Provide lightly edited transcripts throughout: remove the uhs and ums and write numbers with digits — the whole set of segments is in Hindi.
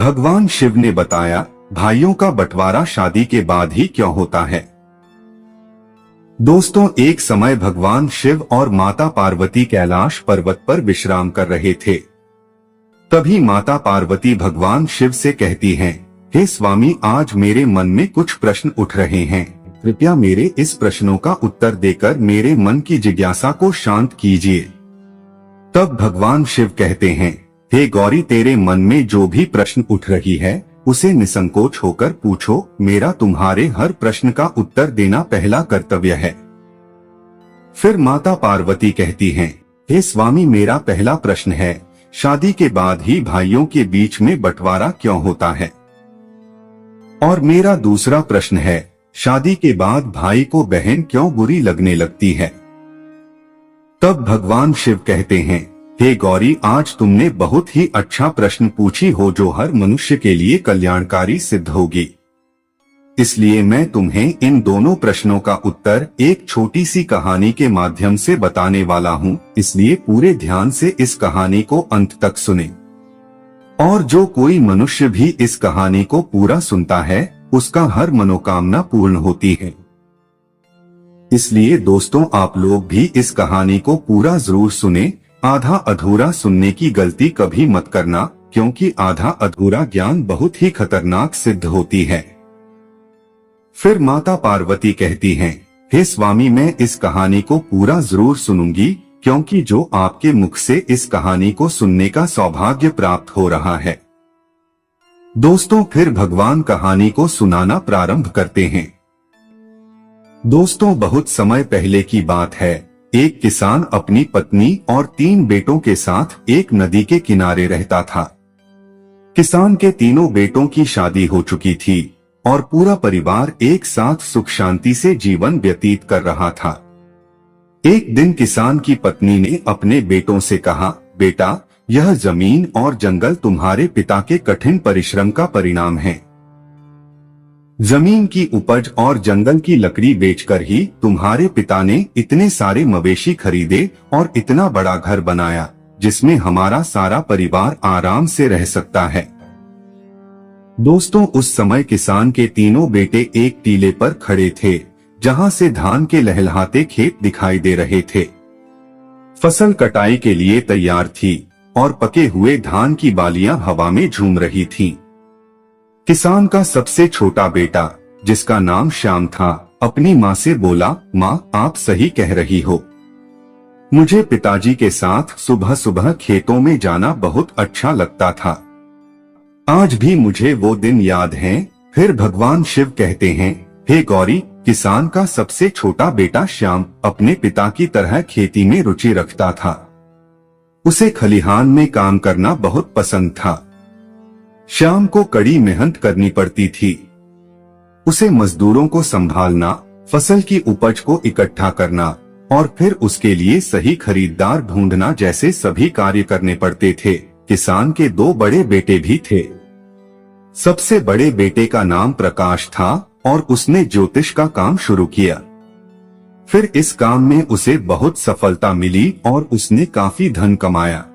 भगवान शिव ने बताया, भाइयों का बंटवारा शादी के बाद ही क्यों होता है। दोस्तों, एक समय भगवान शिव और माता पार्वती कैलाश पर्वत पर विश्राम कर रहे थे। तभी माता पार्वती भगवान शिव से कहती हैं, हे स्वामी, आज मेरे मन में कुछ प्रश्न उठ रहे हैं, कृपया मेरे इस प्रश्नों का उत्तर देकर मेरे मन की जिज्ञासा को शांत कीजिए। तब भगवान शिव कहते हैं, हे गौरी, तेरे मन में जो भी प्रश्न उठ रही है उसे निसंकोच होकर पूछो, मेरा तुम्हारे हर प्रश्न का उत्तर देना पहला कर्तव्य है। फिर माता पार्वती कहती हैं, हे स्वामी, मेरा पहला प्रश्न है, शादी के बाद ही भाइयों के बीच में बंटवारा क्यों होता है। और मेरा दूसरा प्रश्न है, शादी के बाद भाई को बहन क्यों बुरी लगने लगती है। तब भगवान शिव कहते हैं, हे गौरी, आज तुमने बहुत ही अच्छा प्रश्न पूछी हो जो हर मनुष्य के लिए कल्याणकारी सिद्ध होगी। इसलिए मैं तुम्हें इन दोनों प्रश्नों का उत्तर एक छोटी सी कहानी के माध्यम से बताने वाला हूँ, इसलिए पूरे ध्यान से इस कहानी को अंत तक सुने। और जो कोई मनुष्य भी इस कहानी को पूरा सुनता है उसका हर मनोकामना पूर्ण होती है। इसलिए दोस्तों, आप लोग भी इस कहानी को पूरा जरूर सुने। आधा अधूरा सुनने की गलती कभी मत करना, क्योंकि आधा अधूरा ज्ञान बहुत ही खतरनाक सिद्ध होती है। फिर माता पार्वती कहती हैं, हे स्वामी, मैं इस कहानी को पूरा जरूर सुनूंगी, क्योंकि जो आपके मुख से इस कहानी को सुनने का सौभाग्य प्राप्त हो रहा है। दोस्तों, फिर भगवान कहानी को सुनाना प्रारंभ करते हैं। दोस्तों, बहुत समय पहले की बात है। एक किसान अपनी पत्नी और 3 बेटों के साथ एक नदी के किनारे रहता था। किसान के तीनों बेटों की शादी हो चुकी थी और पूरा परिवार एक साथ सुख शांति से जीवन व्यतीत कर रहा था। एक दिन किसान की पत्नी ने अपने बेटों से कहा, बेटा, यह जमीन और जंगल तुम्हारे पिता के कठिन परिश्रम का परिणाम है। जमीन की उपज और जंगल की लकड़ी बेचकर ही तुम्हारे पिता ने इतने सारे मवेशी खरीदे और इतना बड़ा घर बनाया जिसमें हमारा सारा परिवार आराम से रह सकता है। दोस्तों, उस समय किसान के तीनों बेटे एक टीले पर खड़े थे जहां से धान के लहलहाते खेत दिखाई दे रहे थे। फसल कटाई के लिए तैयार थी और पके हुए धान की बालियां हवा में झूम रही थीं। किसान का सबसे छोटा बेटा, जिसका नाम श्याम था, अपनी माँ से बोला, माँ, आप सही कह रही हो, मुझे पिताजी के साथ सुबह सुबह खेतों में जाना बहुत अच्छा लगता था। आज भी मुझे वो दिन याद हैं। फिर भगवान शिव कहते हैं, हे गौरी, किसान का सबसे छोटा बेटा श्याम अपने पिता की तरह खेती में रुचि रखता था। उसे खलिहान में काम करना बहुत पसंद था। श्याम को कड़ी मेहनत करनी पड़ती थी। उसे मजदूरों को संभालना, फसल की उपज को इकट्ठा करना और फिर उसके लिए सही खरीदार ढूंढना जैसे सभी कार्य करने पड़ते थे। किसान के 2 बड़े बेटे भी थे। सबसे बड़े बेटे का नाम प्रकाश था और उसने ज्योतिष का काम शुरू किया। फिर इस काम में उसे बहुत सफलता मिली और उसने काफी धन कमाया।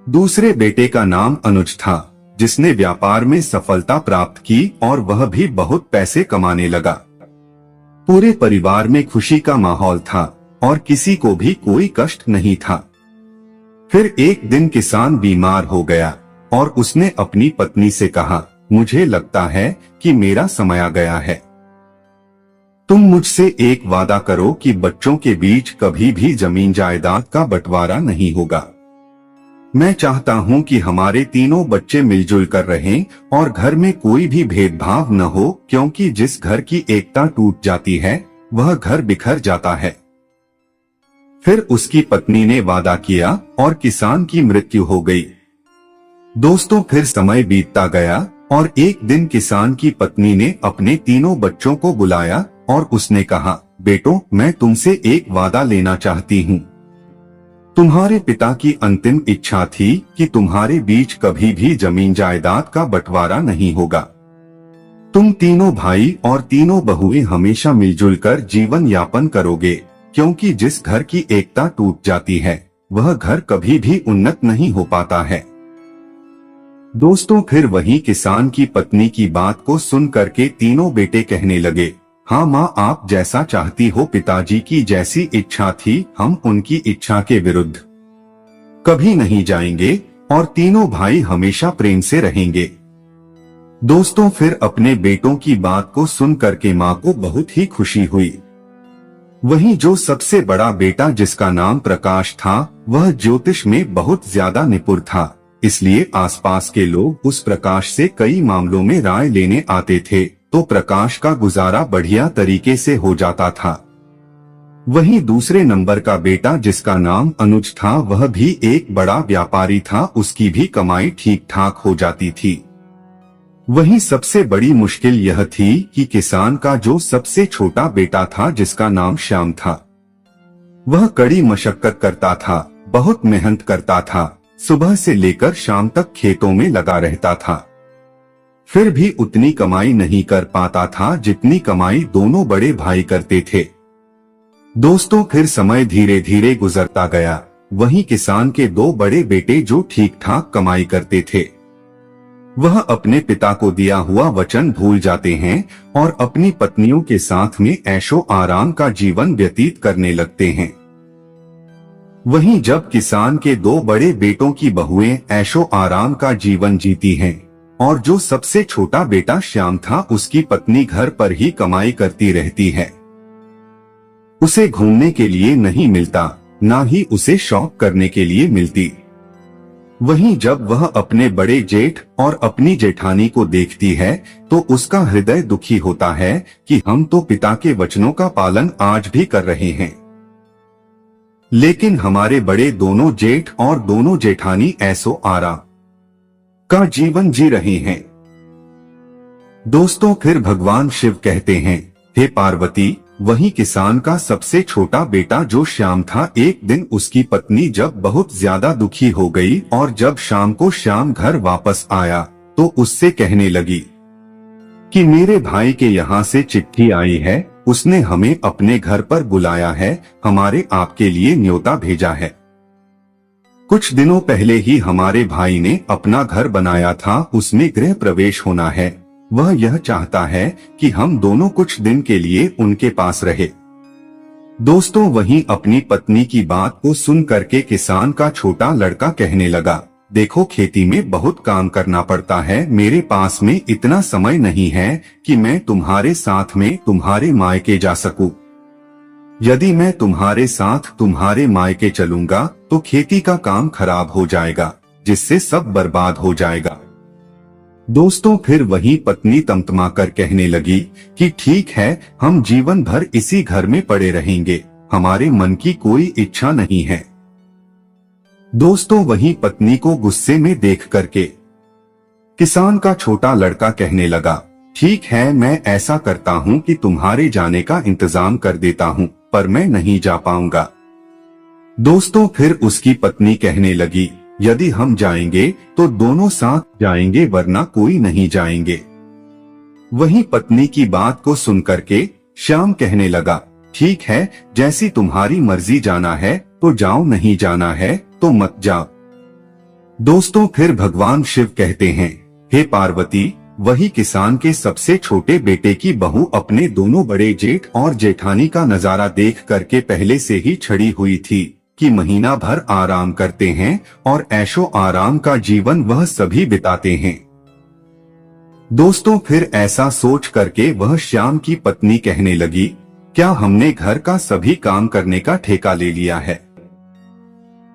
दूसरे बेटे का नाम अनुज था, जिसने व्यापार में सफलता प्राप्त की और वह भी बहुत पैसे कमाने लगा। पूरे परिवार में खुशी का माहौल था और किसी को भी कोई कष्ट नहीं था। फिर एक दिन किसान बीमार हो गया और उसने अपनी पत्नी से कहा, मुझे लगता है कि मेरा समय आ गया है। तुम मुझसे एक वादा करो कि बच्चों के बीच कभी भी जमीन जायदाद का बंटवारा नहीं होगा। मैं चाहता हूं कि हमारे तीनों बच्चे मिलजुल कर रहें और घर में कोई भी भेदभाव न हो, क्योंकि जिस घर की एकता टूट जाती है वह घर बिखर जाता है। फिर उसकी पत्नी ने वादा किया और किसान की मृत्यु हो गई। दोस्तों, फिर समय बीतता गया और एक दिन किसान की पत्नी ने अपने तीनों बच्चों को बुलाया और उसने कहा, बेटों, मैं तुमसे एक वादा लेना चाहती हूँ। तुम्हारे पिता की अंतिम इच्छा थी कि तुम्हारे बीच कभी भी जमीन जायदाद का बंटवारा नहीं होगा। तुम तीनों भाई और तीनों बहुएं हमेशा मिलजुल कर जीवन यापन करोगे, क्योंकि जिस घर की एकता टूट जाती है वह घर कभी भी उन्नत नहीं हो पाता है। दोस्तों फिर वही किसान की पत्नी की बात को सुन करके तीनों बेटे कहने लगे, हाँ माँ, आप जैसा चाहती हो, पिताजी की जैसी इच्छा थी, हम उनकी इच्छा के विरुद्ध कभी नहीं जाएंगे और तीनों भाई हमेशा प्रेम से रहेंगे। दोस्तों फिर अपने बेटों की बात को सुन करके माँ को बहुत ही खुशी हुई। वहीं जो सबसे बड़ा बेटा जिसका नाम प्रकाश था, वह ज्योतिष में बहुत ज्यादा निपुण था, इसलिए आसपास के लोग उस प्रकाश से कई मामलों में राय लेने आते थे, तो प्रकाश का गुजारा बढ़िया तरीके से हो जाता था। वहीं दूसरे नंबर का बेटा जिसका नाम अनुज था, वह भी एक बड़ा व्यापारी था, उसकी भी कमाई ठीक ठाक हो जाती थी। वहीं सबसे बड़ी मुश्किल यह थी कि किसान का जो सबसे छोटा बेटा था जिसका नाम श्याम था, वह कड़ी मशक्कत करता था, बहुत मेहनत करता था, सुबह से लेकर शाम तक खेतों में लगा रहता था, फिर भी उतनी कमाई नहीं कर पाता था जितनी कमाई दोनों बड़े भाई करते थे। दोस्तों फिर समय धीरे धीरे गुजरता गया। वहीं किसान के दो बड़े बेटे जो ठीक ठाक कमाई करते थे, वह अपने पिता को दिया हुआ वचन भूल जाते हैं और अपनी पत्नियों के साथ में ऐशो आराम का जीवन व्यतीत करने लगते हैं। वहीं जब किसान के दो बड़े बेटों की बहुएं ऐशो आराम का जीवन जीती हैं और जो सबसे छोटा बेटा श्याम था, उसकी पत्नी घर पर ही कमाई करती रहती है, उसे घूमने के लिए नहीं मिलता, ना ही उसे शौक करने के लिए मिलती। वहीं जब वह अपने बड़े जेठ और अपनी जेठानी को देखती है तो उसका हृदय दुखी होता है कि हम तो पिता के वचनों का पालन आज भी कर रहे हैं, लेकिन हमारे बड़े दोनों जेठ और दोनों जेठानी ऐसो आराम का जीवन जी रहे हैं। दोस्तों फिर भगवान शिव कहते हैं, हे पार्वती, वही किसान का सबसे छोटा बेटा जो श्याम था, एक दिन उसकी पत्नी जब बहुत ज्यादा दुखी हो गई और जब शाम को श्याम घर वापस आया तो उससे कहने लगी कि मेरे भाई के यहाँ से चिट्ठी आई है, उसने हमें अपने घर पर बुलाया है, हमारे आपके लिए न्योता भेजा है। कुछ दिनों पहले ही हमारे भाई ने अपना घर बनाया था, उसमें गृह प्रवेश होना है, वह यह चाहता है कि हम दोनों कुछ दिन के लिए उनके पास रहे। दोस्तों वहीं अपनी पत्नी की बात को सुन करके किसान का छोटा लड़का कहने लगा, देखो खेती में बहुत काम करना पड़ता है, मेरे पास में इतना समय नहीं है कि मैं तुम्हारे साथ में तुम्हारे मायके जा सकूं। यदि मैं तुम्हारे साथ तुम्हारे मायके चलूंगा तो खेती का काम खराब हो जाएगा, जिससे सब बर्बाद हो जाएगा। दोस्तों फिर वही पत्नी तमतमा कर कहने लगी कि ठीक है, हम जीवन भर इसी घर में पड़े रहेंगे, हमारे मन की कोई इच्छा नहीं है। दोस्तों वही पत्नी को गुस्से में देख करके किसान का छोटा लड़का कहने लगा, ठीक है, मैं ऐसा करता हूँ कि तुम्हारे जाने का इंतजाम कर देता हूँ, पर मैं नहीं जा पाऊंगा। दोस्तों फिर उसकी पत्नी कहने लगी, यदि हम जाएंगे तो दोनों साथ जाएंगे, वरना कोई नहीं जाएंगे। वही पत्नी की बात को सुन करके श्याम कहने लगा, ठीक है, जैसी तुम्हारी मर्जी, जाना है तो जाओ, नहीं जाना है तो मत जाओ। दोस्तों फिर भगवान शिव कहते हैं, हे पार्वती, वही किसान के सबसे छोटे बेटे की बहू अपने दोनों बड़े जेठ और जेठानी का नजारा देख करके पहले से ही छड़ी हुई थी कि महीना भर आराम करते हैं और ऐशो आराम का जीवन वह सभी बिताते हैं। दोस्तों फिर ऐसा सोच करके वह श्याम की पत्नी कहने लगी, क्या हमने घर का सभी काम करने का ठेका ले लिया है?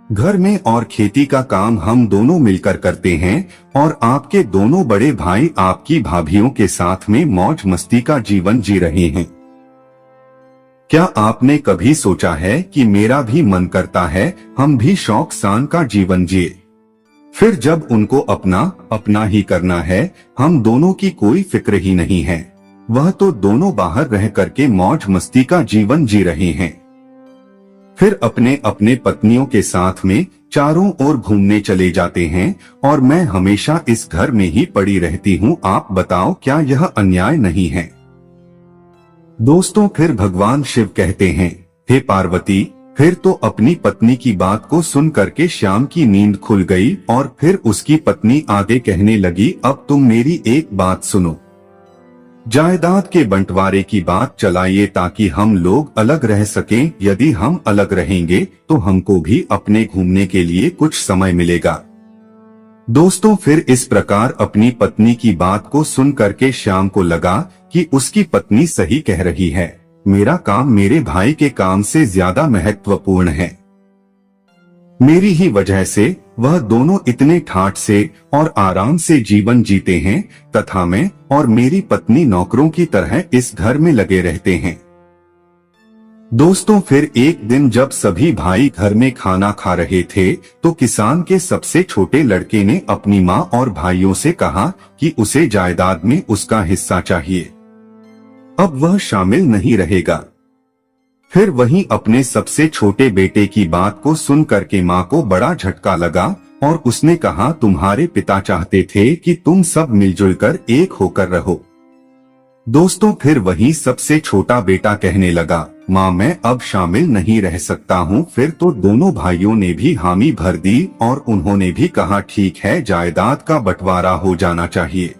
घर में और खेती का काम हम दोनों मिलकर करते हैं और आपके दोनों बड़े भाई आपकी भाभियों के साथ में मौज मस्ती का जीवन जी रहे हैं। क्या आपने कभी सोचा है कि मेरा भी मन करता है हम भी शौक शान का जीवन जिए? फिर जब उनको अपना अपना ही करना है, हम दोनों की कोई फिक्र ही नहीं है, वह तो दोनों बाहर रह करके मौज मस्ती का जीवन जी रहे हैं। फिर अपने अपने पत्नियों के साथ में चारों ओर घूमने चले जाते हैं और मैं हमेशा इस घर में ही पड़ी रहती हूँ। आप बताओ, क्या यह अन्याय नहीं है? दोस्तों फिर भगवान शिव कहते हैं, हे पार्वती, फिर तो अपनी पत्नी की बात को सुन करके श्याम की नींद खुल गई और फिर उसकी पत्नी आगे कहने लगी, अब तुम मेरी एक बात सुनो। जायदाद के बंटवारे की बात चलाइए ताकि हम लोग अलग रह सकें। यदि हम अलग रहेंगे तो हमको भी अपने घूमने के लिए कुछ समय मिलेगा। दोस्तों, फिर इस प्रकार अपनी पत्नी की बात को सुन करके श्याम को लगा कि उसकी पत्नी सही कह रही है। मेरा काम मेरे भाई के काम से ज्यादा महत्वपूर्ण है। मेरी ही वजह से वह दोनों इतने ठाठ से और आराम से जीवन जीते हैं तथा मैं और मेरी पत्नी नौकरों की तरह इस घर में लगे रहते हैं। दोस्तों, फिर एक दिन जब सभी भाई घर में खाना खा रहे थे तो किसान के सबसे छोटे लड़के ने अपनी माँ और भाइयों से कहा कि उसे जायदाद में उसका हिस्सा चाहिए। अब वह शामिल नहीं रहेगा। फिर वहीं अपने सबसे छोटे बेटे की बात को सुन करके माँ को बड़ा झटका लगा और उसने कहा, तुम्हारे पिता चाहते थे कि तुम सब मिलजुल कर एक होकर रहो। दोस्तों, फिर वहीं सबसे छोटा बेटा कहने लगा, माँ मैं अब शामिल नहीं रह सकता हूँ। फिर तो दोनों भाइयों ने भी हामी भर दी और उन्होंने भी कहा, ठीक है, जायदाद का बंटवारा हो जाना चाहिए।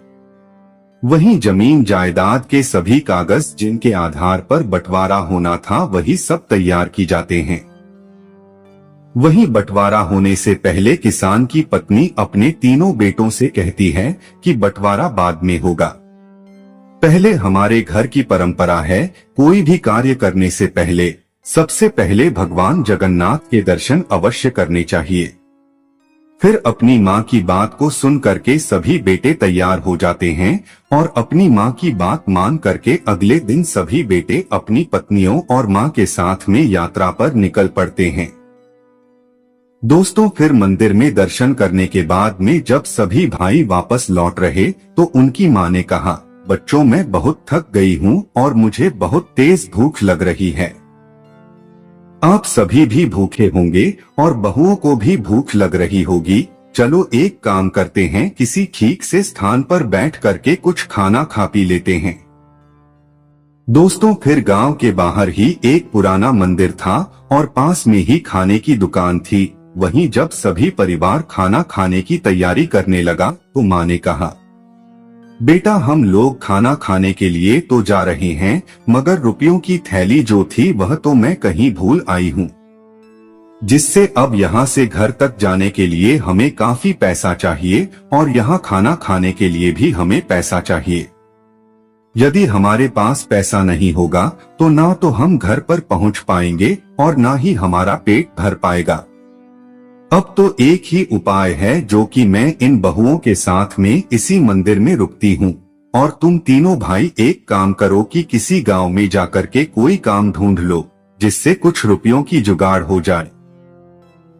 वहीं जमीन जायदाद के सभी कागज जिनके आधार पर बंटवारा होना था वही सब तैयार की जाते हैं। वहीं बंटवारा होने से पहले किसान की पत्नी अपने तीनों बेटों से कहती है कि बंटवारा बाद में होगा। पहले हमारे घर की परंपरा है, कोई भी कार्य करने से पहले सबसे पहले भगवान जगन्नाथ के दर्शन अवश्य करने चाहिए। फिर अपनी माँ की बात को सुन करके सभी बेटे तैयार हो जाते हैं और अपनी माँ की बात मान करके अगले दिन सभी बेटे अपनी पत्नियों और माँ के साथ में यात्रा पर निकल पड़ते हैं। दोस्तों, फिर मंदिर में दर्शन करने के बाद में जब सभी भाई वापस लौट रहे तो उनकी माँ ने कहा, बच्चों मैं बहुत थक गई हूँ और मुझे बहुत तेज भूख लग रही है। आप सभी भी भूखे होंगे और बहुओं को भी भूख लग रही होगी। चलो एक काम करते हैं, किसी ठीक से स्थान पर बैठ करके कुछ खाना खा पी लेते हैं। दोस्तों, फिर गांव के बाहर ही एक पुराना मंदिर था और पास में ही खाने की दुकान थी। वहीं जब सभी परिवार खाना खाने की तैयारी करने लगा तो माँ ने कहा, बेटा हम लोग खाना खाने के लिए तो जा रहे हैं, मगर रुपयों की थैली जो थी वह तो मैं कहीं भूल आई हूँ, जिससे अब यहाँ से घर तक जाने के लिए हमें काफी पैसा चाहिए और यहाँ खाना खाने के लिए भी हमें पैसा चाहिए। यदि हमारे पास पैसा नहीं होगा तो ना तो हम घर पर पहुँच पाएंगे और ना ही हमारा पेट भर पाएगा। अब तो एक ही उपाय है, जो कि मैं इन बहुओं के साथ में इसी मंदिर में रुकती हूँ और तुम तीनों भाई एक काम करो कि किसी गांव में जाकर के कोई काम ढूंढ लो जिससे कुछ रुपयों की जुगाड़ हो जाए।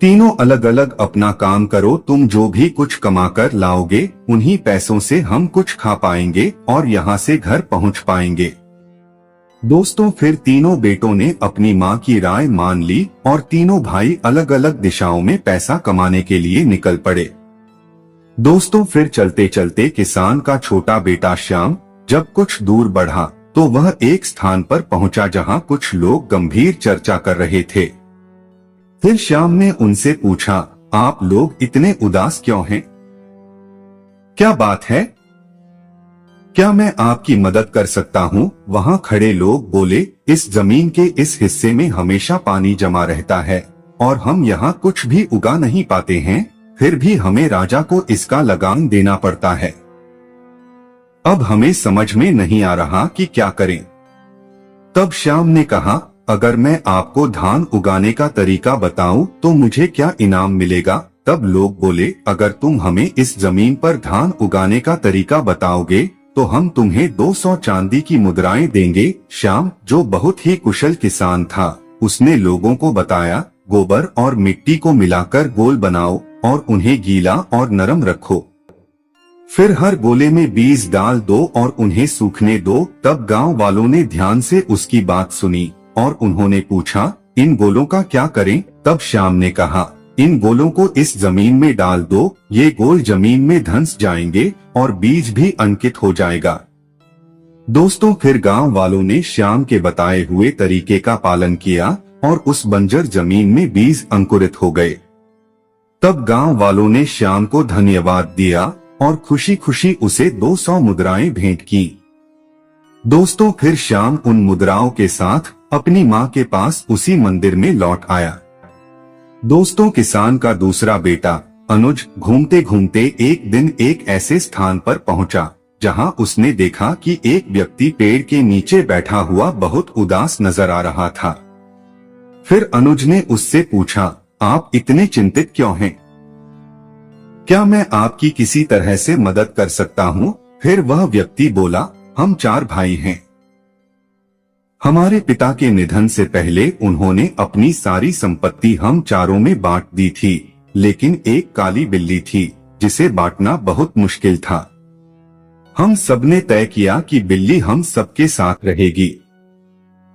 तीनों अलग अलग अपना काम करो, तुम जो भी कुछ कमा कर लाओगे उन्हीं पैसों से हम कुछ खा पाएंगे और यहाँ से घर पहुँच पाएंगे। दोस्तों, फिर तीनों बेटों ने अपनी माँ की राय मान ली और तीनों भाई अलग अलग दिशाओं में पैसा कमाने के लिए निकल पड़े। दोस्तों, फिर चलते चलते किसान का छोटा बेटा श्याम जब कुछ दूर बढ़ा तो वह एक स्थान पर पहुंचा जहां कुछ लोग गंभीर चर्चा कर रहे थे। फिर श्याम ने उनसे पूछा, आप लोग इतने उदास क्यों हैं? क्या बात है? क्या मैं आपकी मदद कर सकता हूँ? वहाँ खड़े लोग बोले, इस जमीन के इस हिस्से में हमेशा पानी जमा रहता है और हम यहाँ कुछ भी उगा नहीं पाते हैं, फिर भी हमें राजा को इसका लगान देना पड़ता है। अब हमें समझ में नहीं आ रहा कि क्या करें। तब श्याम ने कहा, अगर मैं आपको धान उगाने का तरीका बताऊं तो मुझे क्या इनाम मिलेगा? तब लोग बोले, अगर तुम हमें इस जमीन पर धान उगाने का तरीका बताओगे तो हम तुम्हें 200 चांदी की मुद्राएं देंगे। श्याम, जो बहुत ही कुशल किसान था, उसने लोगों को बताया, गोबर और मिट्टी को मिलाकर गोल बनाओ और उन्हें गीला और नरम रखो। फिर हर गोले में बीज डाल दो और उन्हें सूखने दो। तब गांव वालों ने ध्यान से उसकी बात सुनी और उन्होंने पूछा, इन गोलों का क्या करें? तब श्याम ने कहा, इन गोलों को इस जमीन में डाल दो, ये गोल जमीन में धंस जाएंगे और बीज भी अंकित हो जाएगा। दोस्तों, फिर गांव वालों ने श्याम के बताए हुए तरीके का पालन किया और उस बंजर जमीन में बीज अंकुरित हो गए। तब गांव वालों ने श्याम को धन्यवाद दिया और खुशी खुशी उसे 200 मुद्राएं भेंट की। दोस्तों, फिर श्याम उन मुद्राओं के साथ अपनी मां के पास उसी मंदिर में लौट आया। दोस्तों, किसान का दूसरा बेटा अनुज घूमते घूमते एक दिन एक ऐसे स्थान पर पहुंचा जहां उसने देखा कि एक व्यक्ति पेड़ के नीचे बैठा हुआ बहुत उदास नजर आ रहा था। फिर अनुज ने उससे पूछा, आप इतने चिंतित क्यों हैं? क्या मैं आपकी किसी तरह से मदद कर सकता हूँ? फिर वह व्यक्ति बोला, हम 4 भाई हैं। हमारे पिता के निधन से पहले उन्होंने अपनी सारी संपत्ति हम चारों में बांट दी थी, लेकिन एक काली बिल्ली थी जिसे बांटना बहुत मुश्किल था। हम सबने तय किया कि बिल्ली हम सबके साथ रहेगी।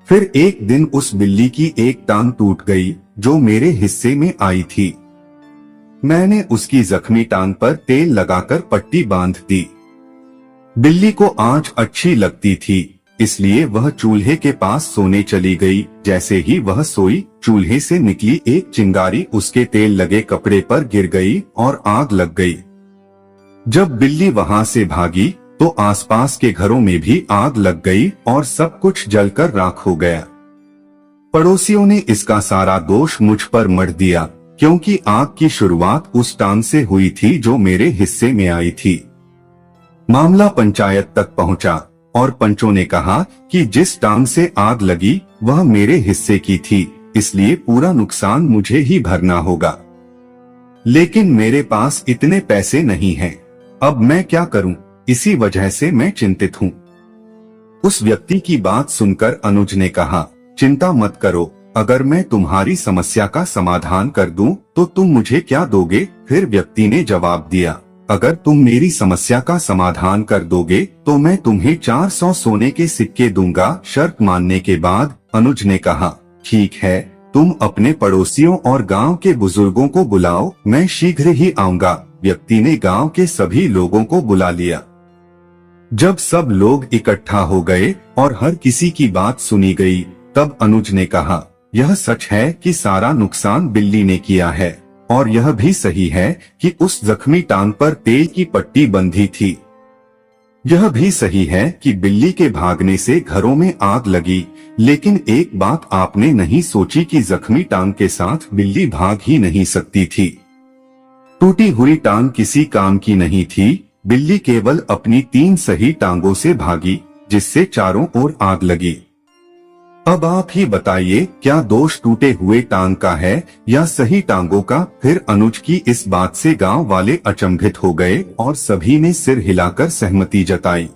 फिर एक दिन उस बिल्ली की एक टांग टूट गई जो मेरे हिस्से में आई थी। मैंने उसकी जख्मी टांग पर तेल लगाकर पट्टी बांध दी। बिल्ली को आंच अच्छी लगती थी, इसलिए वह चूल्हे के पास सोने चली गई। जैसे ही वह सोई, चूल्हे से निकली एक चिंगारी उसके तेल लगे कपड़े पर गिर गई और आग लग गई। जब बिल्ली वहां से भागी तो आसपास के घरों में भी आग लग गई और सब कुछ जलकर राख हो गया। पड़ोसियों ने इसका सारा दोष मुझ पर मढ़ दिया, क्योंकि आग की शुरुआत उस टांग से हुई थी जो मेरे हिस्से में आई थी। मामला पंचायत तक पहुंचा और पंचों ने कहा कि जिस टांग से आग लगी वह मेरे हिस्से की थी, इसलिए पूरा नुकसान मुझे ही भरना होगा। लेकिन मेरे पास इतने पैसे नहीं हैं। अब मैं क्या करूं? इसी वजह से मैं चिंतित हूं। उस व्यक्ति की बात सुनकर अनुज ने कहा, चिंता मत करो, अगर मैं तुम्हारी समस्या का समाधान कर दूं तो तुम मुझे क्या दोगे? फिर व्यक्ति ने जवाब दिया, अगर तुम मेरी समस्या का समाधान कर दोगे तो मैं तुम्हें 400 सोने के सिक्के दूंगा। शर्त मानने के बाद अनुज ने कहा, ठीक है, तुम अपने पड़ोसियों और गांव के बुजुर्गों को बुलाओ, मैं शीघ्र ही आऊंगा। व्यक्ति ने गांव के सभी लोगों को बुला लिया। जब सब लोग इकट्ठा हो गए और हर किसी की बात सुनी गई, तब अनुज ने कहा, यह सच है कि सारा नुकसान बिल्ली ने किया है, और यह भी सही है कि उस जख्मी टांग पर तेल की पट्टी बंधी थी। यह भी सही है कि बिल्ली के भागने से घरों में आग लगी, लेकिन एक बात आपने नहीं सोची कि जख्मी टांग के साथ बिल्ली भाग ही नहीं सकती थी। टूटी हुई टांग किसी काम की नहीं थी, बिल्ली केवल अपनी 3 सही टांगों से भागी, जिससे चारों ओर आग लगी। अब आप ही बताइए, क्या दोष टूटे हुए टांग का है या सही टांगों का? फिर अनुज की इस बात से गांव वाले अचंभित हो गए और सभी ने सिर हिलाकर सहमति जताई।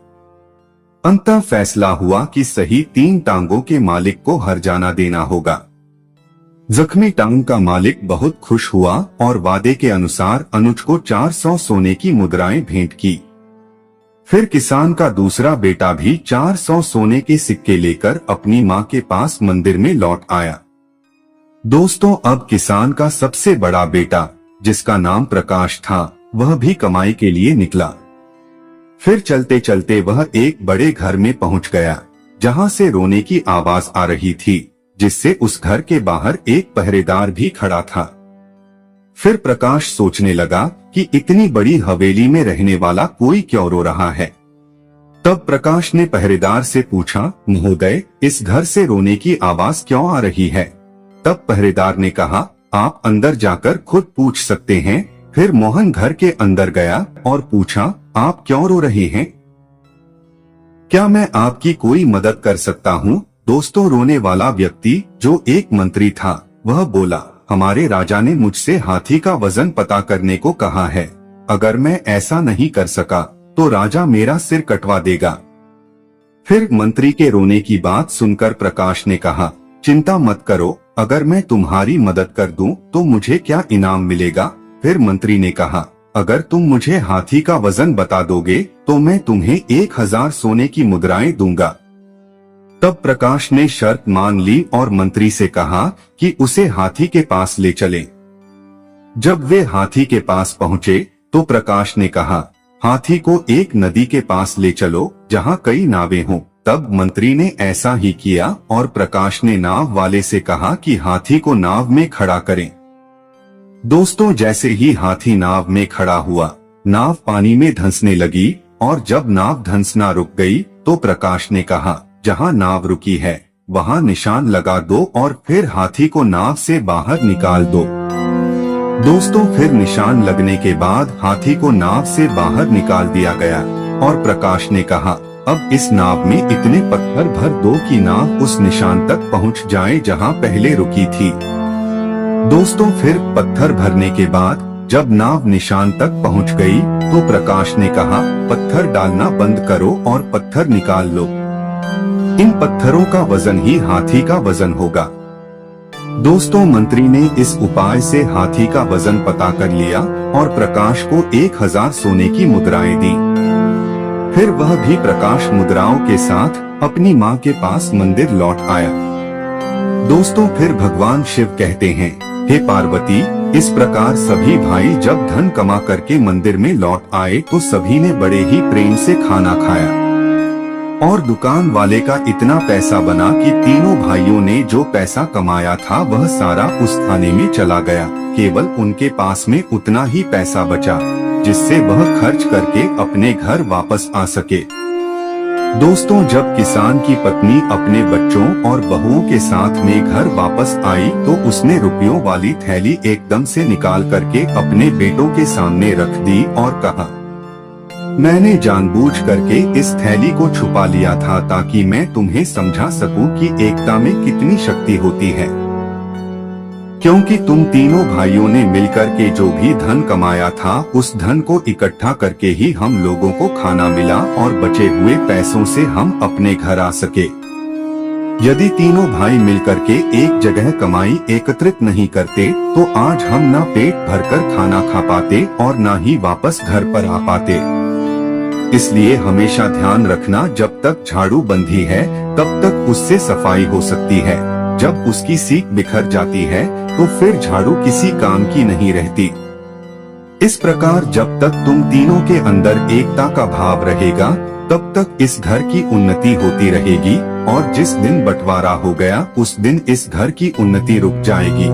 अंततः फैसला हुआ कि सही 3 टांगों के मालिक को हर्जाना देना होगा। जख्मी टांग का मालिक बहुत खुश हुआ और वादे के अनुसार अनुज को 400 सोने की मुद्राएं भेंट की। फिर किसान का दूसरा बेटा भी 400 सोने के सिक्के लेकर अपनी मां के पास मंदिर में लौट आया। दोस्तों, अब किसान का सबसे बड़ा बेटा, जिसका नाम प्रकाश था, वह भी कमाई के लिए निकला। फिर चलते चलते वह एक बड़े घर में पहुंच गया, जहां से रोने की आवाज आ रही थी, जिससे उस घर के बाहर एक पहरेदार भी खड़ा था। फिर प्रकाश सोचने लगा कि इतनी बड़ी हवेली में रहने वाला कोई क्यों रो रहा है। तब प्रकाश ने पहरेदार से पूछा, महोदय, इस घर से रोने की आवाज क्यों आ रही है? तब पहरेदार ने कहा, आप अंदर जाकर खुद पूछ सकते हैं। फिर मोहन घर के अंदर गया और पूछा, आप क्यों रो रहे हैं? क्या मैं आपकी कोई मदद कर सकता हूँ? दोस्तों, रोने वाला व्यक्ति, जो एक मंत्री था, वह बोला, हमारे राजा ने मुझसे हाथी का वजन पता करने को कहा है। अगर मैं ऐसा नहीं कर सका तो राजा मेरा सिर कटवा देगा। फिर मंत्री के रोने की बात सुनकर प्रकाश ने कहा, चिंता मत करो, अगर मैं तुम्हारी मदद कर दूं तो मुझे क्या इनाम मिलेगा? फिर मंत्री ने कहा, अगर तुम मुझे हाथी का वजन बता दोगे तो मैं तुम्हें 1000 सोने की मुद्राएं दूंगा। तब प्रकाश ने शर्त मान ली और मंत्री से कहा कि उसे हाथी के पास ले चलें। जब वे हाथी के पास पहुंचे तो प्रकाश ने कहा, हाथी को एक नदी के पास ले चलो जहां कई नावें हों, तब मंत्री ने ऐसा ही किया और प्रकाश ने नाव वाले से कहा कि हाथी को नाव में खड़ा करें। दोस्तों, जैसे ही हाथी नाव में खड़ा हुआ, नाव पानी में धंसने लगी और जब नाव धंसना रुक गई तो प्रकाश ने कहा, जहाँ नाव रुकी है वहाँ निशान लगा दो और फिर हाथी को नाव से बाहर निकाल दो। दोस्तों, फिर निशान लगने के बाद हाथी को नाव से बाहर निकाल दिया गया और प्रकाश ने कहा, अब इस नाव में इतने पत्थर भर दो कि नाव उस निशान तक पहुंच जाए जहां पहले रुकी थी। दोस्तों, फिर पत्थर भरने के बाद जब नाव निशान तक पहुंच गई तो प्रकाश ने कहा, पत्थर डालना बंद करो और पत्थर निकाल लो। इन पत्थरों का वजन ही हाथी का वजन होगा। दोस्तों, मंत्री ने इस उपाय से हाथी का वजन पता कर लिया और प्रकाश को 1000 सोने की मुद्राएं दी। फिर वह भी प्रकाश मुद्राओं के साथ अपनी माँ के पास मंदिर लौट आया। दोस्तों, फिर भगवान शिव कहते हैं, हे पार्वती, इस प्रकार सभी भाई जब धन कमा करके मंदिर में लौट आए तो सभी ने बड़े ही प्रेम से खाना खाया और दुकान वाले का इतना पैसा बना कि तीनों भाइयों ने जो पैसा कमाया था वह सारा उस खाने में चला गया। केवल उनके पास में उतना ही पैसा बचा जिससे वह खर्च करके अपने घर वापस आ सके। दोस्तों, जब किसान की पत्नी अपने बच्चों और बहुओं के साथ में घर वापस आई तो उसने रुपयों वाली थैली एकदम से निकाल करके अपने बेटों के सामने रख दी और कहा, मैंने जानबूझ करके इस थैली को छुपा लिया था ताकि मैं तुम्हें समझा सकूं कि एकता में कितनी शक्ति होती है। क्योंकि तुम तीनों भाइयों ने मिलकर के जो भी धन कमाया था उस धन को इकट्ठा करके ही हम लोगों को खाना मिला और बचे हुए पैसों से हम अपने घर आ सके। यदि तीनों भाई मिलकर के एक जगह कमाई एकत्रित नहीं करते तो आज हम ना पेट भरकर खाना खा पाते और ना ही वापस घर पर आ पाते। इसलिए हमेशा ध्यान रखना, जब तक झाड़ू बंधी है तब तक उससे सफाई हो सकती है। जब उसकी सीख बिखर जाती है तो फिर झाड़ू किसी काम की नहीं रहती। इस प्रकार जब तक तुम तीनों के अंदर एकता का भाव रहेगा तब तक इस घर की उन्नति होती रहेगी और जिस दिन बंटवारा हो गया उस दिन इस घर की उन्नति रुक जाएगी।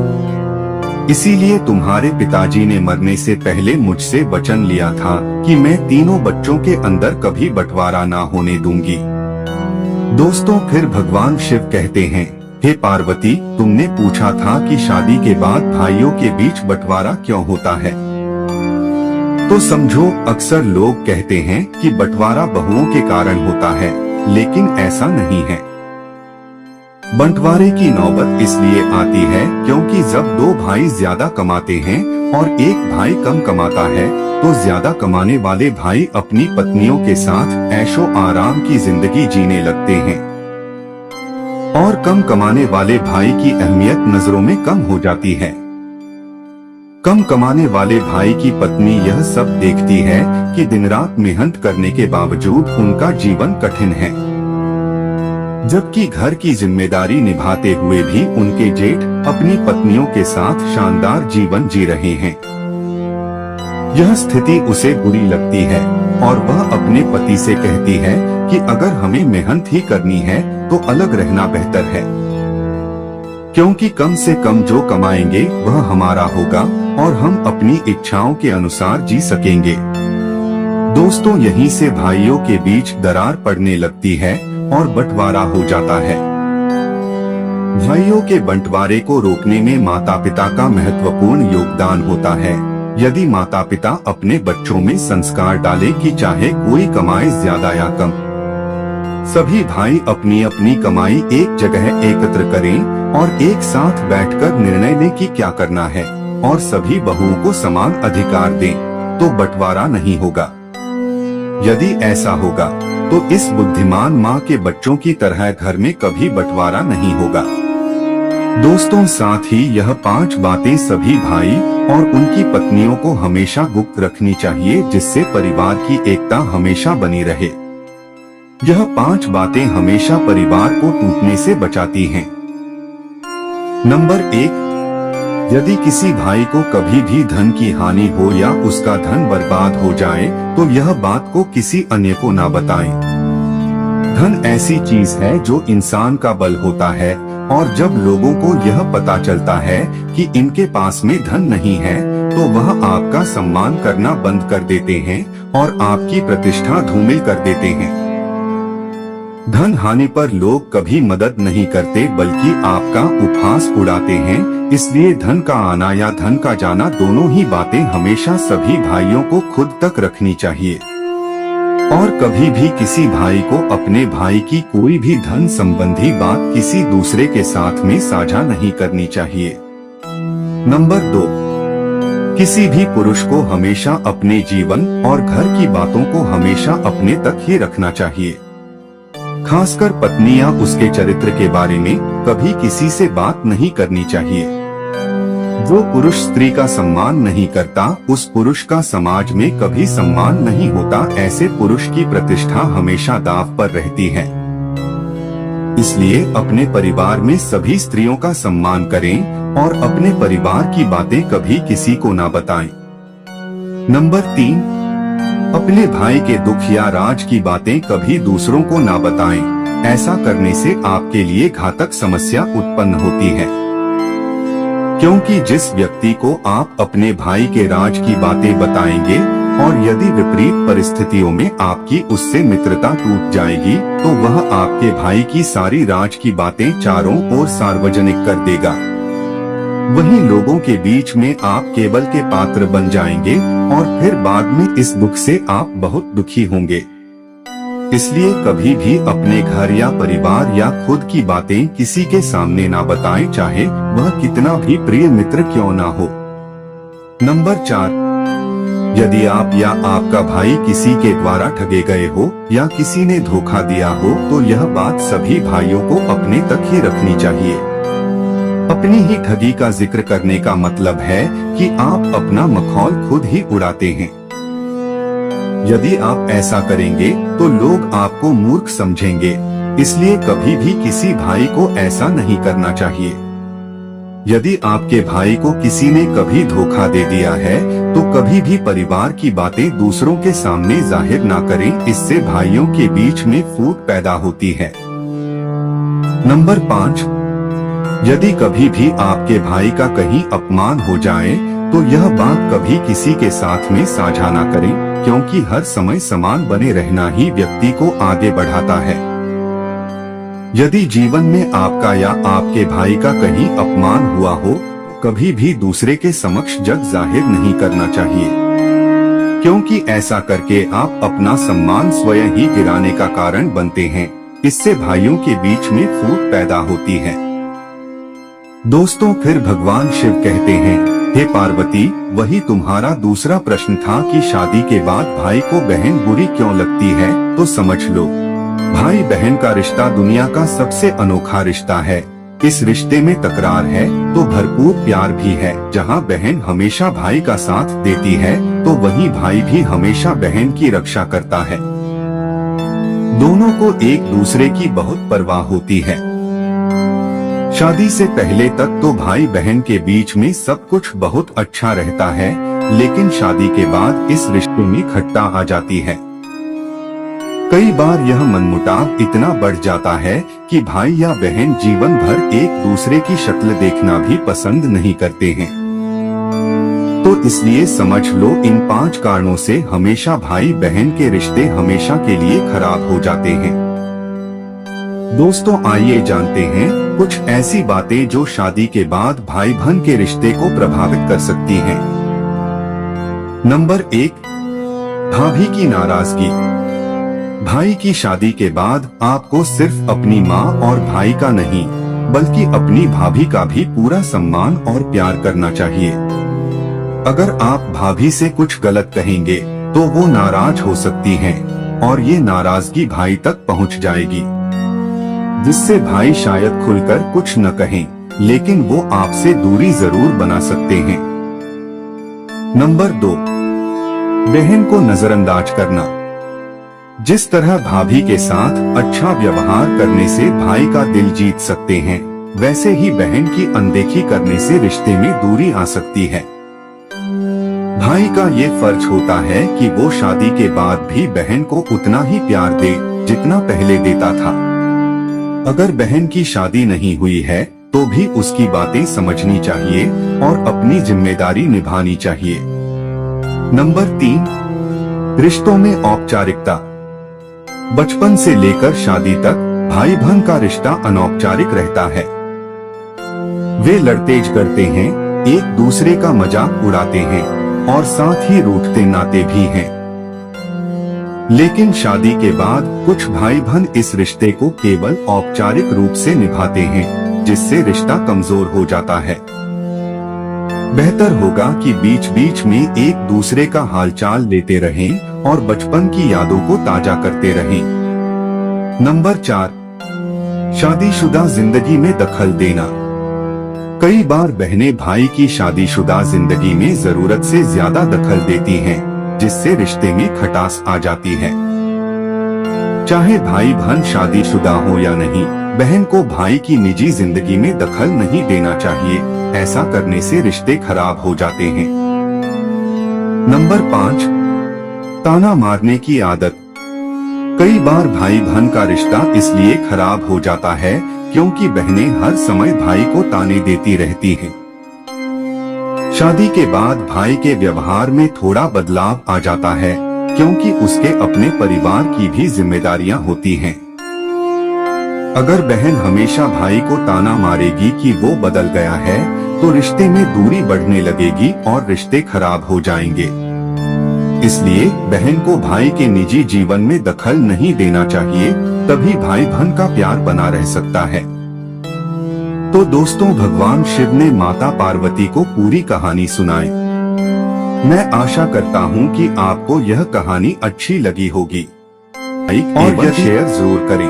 इसीलिए तुम्हारे पिताजी ने मरने से पहले मुझसे वचन लिया था कि मैं तीनों बच्चों के अंदर कभी बंटवारा ना होने दूंगी। दोस्तों, फिर भगवान शिव कहते हैं, हे पार्वती, तुमने पूछा था कि शादी के बाद भाइयों के बीच बंटवारा क्यों होता है। तो समझो, अक्सर लोग कहते हैं कि बंटवारा बहुओं के कारण होता है, लेकिन ऐसा नहीं है। बंटवारे की नौबत इसलिए आती है क्योंकि जब दो भाई ज्यादा कमाते हैं और एक भाई कम कमाता है तो ज्यादा कमाने वाले भाई अपनी पत्नियों के साथ ऐशो आराम की जिंदगी जीने लगते हैं और कम कमाने वाले भाई की अहमियत नजरों में कम हो जाती है। कम कमाने वाले भाई की पत्नी यह सब देखती है कि दिन रात मेहनत करने के बावजूद उनका जीवन कठिन है, जबकि घर की जिम्मेदारी निभाते हुए भी उनके जेठ अपनी पत्नियों के साथ शानदार जीवन जी रहे हैं। यह स्थिति उसे बुरी लगती है और वह अपने पति से कहती है कि अगर हमें मेहनत ही करनी है तो अलग रहना बेहतर है, क्योंकि कम से कम जो कमाएंगे वह हमारा होगा और हम अपनी इच्छाओं के अनुसार जी सकेंगे। दोस्तों, यहीं से भाइयों के बीच दरार पड़ने लगती है और बंटवारा हो जाता है। भाइयों के बंटवारे को रोकने में माता पिता का महत्वपूर्ण योगदान होता है। यदि माता पिता अपने बच्चों में संस्कार डालें कि चाहे कोई कमाए ज्यादा या कम, सभी भाई अपनी अपनी कमाई एक जगह एकत्र करें और एक साथ बैठकर निर्णय लें कि क्या करना है और सभी बहुओं को समान अधिकार दें, तो बंटवारा नहीं होगा। यदि ऐसा होगा तो इस बुद्धिमान माँ के बच्चों की तरह घर में कभी बंटवारा नहीं होगा। दोस्तों, साथ ही यह 5 बातें सभी भाई और उनकी पत्नियों को हमेशा गुप्त रखनी चाहिए जिससे परिवार की एकता हमेशा बनी रहे। यह 5 बातें हमेशा परिवार को टूटने से बचाती हैं। नंबर 1, यदि किसी भाई को कभी भी धन की हानि हो या उसका धन बर्बाद हो जाए तो यह बात को किसी अन्य को ना बताएं। धन ऐसी चीज है जो इंसान का बल होता है, और जब लोगों को यह पता चलता है कि इनके पास में धन नहीं है, तो वह आपका सम्मान करना बंद कर देते हैं और आपकी प्रतिष्ठा धूमिल कर देते हैं। धन हानि पर लोग कभी मदद नहीं करते, बल्कि आपका उपहास उड़ाते हैं। इसलिए धन का आना या धन का जाना, दोनों ही बातें हमेशा सभी भाइयों को खुद तक रखनी चाहिए, और कभी भी किसी भाई को अपने भाई की कोई भी धन संबंधी बात किसी दूसरे के साथ में साझा नहीं करनी चाहिए। नंबर 2, किसी भी पुरुष को हमेशा अपने जीवन और घर की बातों को हमेशा अपने तक ही रखना चाहिए। खासकर पत्नी या उसके चरित्र के बारे में कभी किसी से बात नहीं करनी चाहिए। जो पुरुष स्त्री का सम्मान नहीं करता, उस पुरुष का समाज में कभी सम्मान नहीं होता। ऐसे पुरुष की प्रतिष्ठा हमेशा दांव पर रहती है। इसलिए अपने परिवार में सभी स्त्रियों का सम्मान करें और अपने परिवार की बातें कभी किसी को ना बताएं। नंबर 3, अपने भाई के दुख या राज की बातें कभी दूसरों को ना बताएं। ऐसा करने से आपके लिए घातक समस्या उत्पन्न होती है, क्योंकि जिस व्यक्ति को आप अपने भाई के राज की बातें बताएंगे और यदि विपरीत परिस्थितियों में आपकी उससे मित्रता टूट जाएगी, तो वह आपके भाई की सारी राज की बातें चारों ओर सार्वजनिक कर देगा। वहीं लोगों के बीच में आप केवल के पात्र बन जाएंगे और फिर बाद में इस दुख से आप बहुत दुखी होंगे। इसलिए कभी भी अपने घर या परिवार या खुद की बातें किसी के सामने ना बताएं, चाहे वह कितना भी प्रिय मित्र क्यों ना हो। नंबर 4, यदि आप या आपका भाई किसी के द्वारा ठगे गए हो या किसी ने धोखा दिया हो, तो यह बात सभी भाइयों को अपने तक ही रखनी चाहिए। अपनी ही ठगी का जिक्र करने का मतलब है कि आप अपना मखौल खुद ही उड़ाते हैं। यदि आप ऐसा करेंगे तो लोग आपको मूर्ख समझेंगे। इसलिए कभी भी किसी भाई को ऐसा नहीं करना चाहिए। यदि आपके भाई को किसी ने कभी धोखा दे दिया है, तो कभी भी परिवार की बातें दूसरों के सामने जाहिर ना करें। इससे भाइयों के बीच में फूट पैदा होती है। नंबर 5, यदि कभी भी आपके भाई का कहीं अपमान हो जाए, तो यह बात कभी किसी के साथ में साझा ना करें, क्योंकि हर समय समान बने रहना ही व्यक्ति को आगे बढ़ाता है। यदि जीवन में आपका या आपके भाई का कहीं अपमान हुआ हो, कभी भी दूसरे के समक्ष जग जाहिर नहीं करना चाहिए, क्योंकि ऐसा करके आप अपना सम्मान स्वयं ही गिराने का कारण बनते हैं। इससे भाइयों के बीच में फूट पैदा होती है। दोस्तों, फिर भगवान शिव कहते हैं, हे पार्वती, वही तुम्हारा दूसरा प्रश्न था कि शादी के बाद भाई को बहन बुरी क्यों लगती है, तो समझ लो, भाई बहन का रिश्ता दुनिया का सबसे अनोखा रिश्ता है। इस रिश्ते में तकरार है तो भरपूर प्यार भी है। जहाँ बहन हमेशा भाई का साथ देती है, तो वहीं भाई भी हमेशा बहन की रक्षा करता है। दोनों को एक दूसरे की बहुत परवाह होती है। शादी से पहले तक तो भाई बहन के बीच में सब कुछ बहुत अच्छा रहता है, लेकिन शादी के बाद इस रिश्ते में खट्टा आ जाती है। कई बार यह मनमुटाव इतना बढ़ जाता है कि भाई या बहन जीवन भर एक दूसरे की शक्ल देखना भी पसंद नहीं करते हैं। तो इसलिए समझ लो, इन 5 कारणों से हमेशा भाई बहन के रिश्ते हमेशा के लिए खराब हो जाते हैं। दोस्तों, आइए जानते हैं कुछ ऐसी बातें जो शादी के बाद भाई बहन के रिश्ते को प्रभावित कर सकती हैं। नंबर 1, भाभी की नाराजगी। भाई की शादी के बाद आपको सिर्फ अपनी माँ और भाई का नहीं, बल्कि अपनी भाभी का भी पूरा सम्मान और प्यार करना चाहिए। अगर आप भाभी से कुछ गलत कहेंगे तो वो नाराज हो सकती हैं और ये नाराजगी भाई तक पहुंच जाएगी, जिससे भाई शायद खुलकर कुछ न कहें, लेकिन वो आपसे दूरी जरूर बना सकते हैं। नंबर 2, बहन को नजरअंदाज करना। जिस तरह भाभी के साथ अच्छा व्यवहार करने से भाई का दिल जीत सकते हैं, वैसे ही बहन की अनदेखी करने से रिश्ते में दूरी आ सकती है। भाई का ये फर्ज होता है कि वो शादी के बाद भी बहन को उतना ही प्यार दे जितना पहले देता था। अगर बहन की शादी नहीं हुई है तो भी उसकी बातें समझनी चाहिए और अपनी जिम्मेदारी निभानी चाहिए। नंबर 3, रिश्तों में औपचारिकता। बचपन से लेकर शादी तक भाई बहन का रिश्ता अनौपचारिक रहता है। वे लड़ते झगड़ते हैं, एक दूसरे का मजाक उड़ाते हैं और साथ ही रूठते नाते भी हैं। लेकिन शादी के बाद कुछ भाई बहन इस रिश्ते को केवल औपचारिक रूप से निभाते हैं, जिससे रिश्ता कमजोर हो जाता है। बेहतर होगा कि बीच बीच में एक दूसरे का हालचाल लेते रहें और बचपन की यादों को ताजा करते रहें। नंबर 4, शादीशुदा जिंदगी में दखल देना। कई बार बहनें भाई की शादीशुदा जिंदगी में जरूरत से ज्यादा दखल देती हैं, जिससे रिश्ते में खटास आ जाती है। चाहे भाई बहन शादीशुदा हो या नहीं, बहन को भाई की निजी जिंदगी में दखल नहीं देना चाहिए। ऐसा करने से रिश्ते खराब हो जाते हैं। नंबर 5, ताना मारने की आदत। कई बार भाई बहन का रिश्ता इसलिए खराब हो जाता है क्योंकि बहनें हर समय भाई को ताने देती रहती हैं। शादी के बाद भाई के व्यवहार में थोड़ा बदलाव आ जाता है क्योंकि उसके अपने परिवार की भी जिम्मेदारियां होती हैं। अगर बहन हमेशा भाई को ताना मारेगी कि वो बदल गया है तो रिश्ते में दूरी बढ़ने लगेगी और रिश्ते खराब हो जाएंगे। इसलिए बहन को भाई के निजी जीवन में दखल नहीं देना चाहिए, तभी भाई बहन का प्यार बना रह सकता है। तो दोस्तों, भगवान शिव ने माता पार्वती को पूरी कहानी सुनाई। मैं आशा करता हूँ कि आपको यह कहानी अच्छी लगी होगी। लाइक और शेयर जरूर करें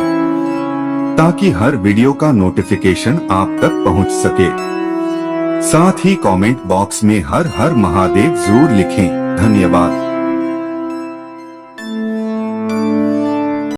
ताकि हर वीडियो का नोटिफिकेशन आप तक पहुँच सके। साथ ही कमेंट बॉक्स में हर हर महादेव जरूर लिखें। धन्यवाद।